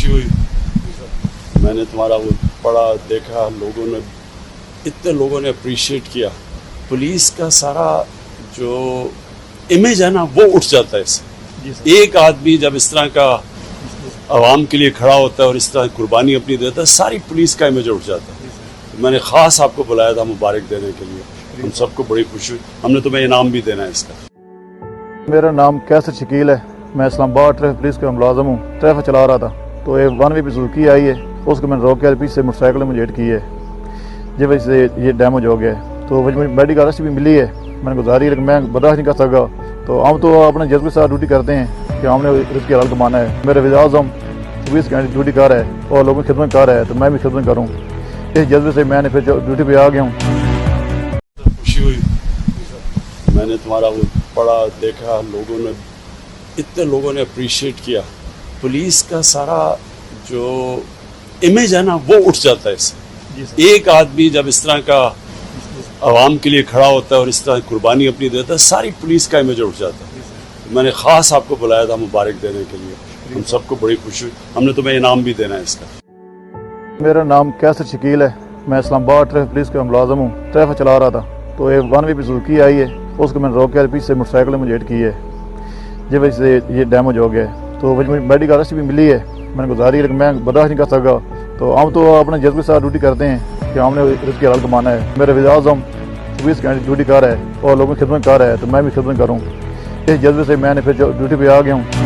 खुशी हुई। मैंने तुम्हारा वो पढ़ा देखा, लोगों ने इतने लोगों ने अप्रिशिएट किया। पुलिस का सारा जो इमेज है ना वो उठ जाता है इससे। एक आदमी जब इस तरह का आवाम के लिए खड़ा होता है और इस तरह कुर्बानी अपनी देता है, सारी पुलिस का इमेज उठ जाता है। तो मैंने ख़ास आपको बुलाया था मुबारक देने के लिए। हम सबको बड़ी खुशी हुई। हमने तुम्हें इनाम भी देना है इसका। मेरा नाम कैसर शकील है। मैं इस्लामाबाद ट्रैफिक पुलिस का मुलाजम हूँ। ट्रैफिक चला रहा था तो एक 1 वे पे सुजुकी आई है, उसको मैंने रोक के पीछे से मोटरसाइकिल में हिट की है, जिस वजह से ये डैमेज हो गया है। तो मुझे मेडिकल अरेस्ट भी मिली है, मैंने गुजारी, लेकिन मैं बर्दाश्त नहीं कर सका। तो हम तो अपने जज्बे के साथ ड्यूटी करते हैं कि हमने इसकी हल कमाना है। मेरे वज़ीर-ए-आज़म 24 घंटे ड्यूटी कर रहा है और लोगों की खिदमत कर रहा है, तो मैं भी खिदमत करूँ, इस जज्बे से मैंने फिर ड्यूटी पे आ गया हूँ। खुशी हुई। मैंने तुम्हारा वो पढ़ा देखा, लोगों ने इतने लोगों ने अप्रिशिएट किया। पुलिस का सारा जो इमेज है ना वो उठ जाता है इससे। एक आदमी जब इस तरह का आवाम के लिए खड़ा होता है और इस तरह कुर्बानी अपनी देता है, सारी पुलिस का इमेज उठ जाता है। तो मैंने ख़ास आपको बुलाया था मुबारक देने के लिए। हम सबको बड़ी खुशी हुई। हमने तुम्हें इनाम भी देना है इसका। मेरा नाम कैसर शकील है। मैं इस्लामाबाद ट्रैफिक पुलिस का मुलाजम हूँ। ट्रैफिक चला रहा था तो एक 1 वे पे सुजुकी आई है, उसको मैंने रोक के पीछे से मोटरसाइकिल में हिट की है, जिस वजह से ये डैमेज हो गया है। तो मुझे मेडिकल अरेस्ट भी मिली है, मैंने गुजारी, लेकिन मैं बर्दाश्त नहीं कर सका। तो हम तो अपने जज्बे के साथ ड्यूटी करते हैं कि हमने इसकी हल कमाना है। मेरे वज़ीर-ए-आज़म 24 घंटे ड्यूटी कर रहा है और लोगों की खिदमत कर रहा है, तो मैं भी खिदमत करूँ, इस जज्बे से मैंने फिर ड्यूटी पे आ गया हूँ।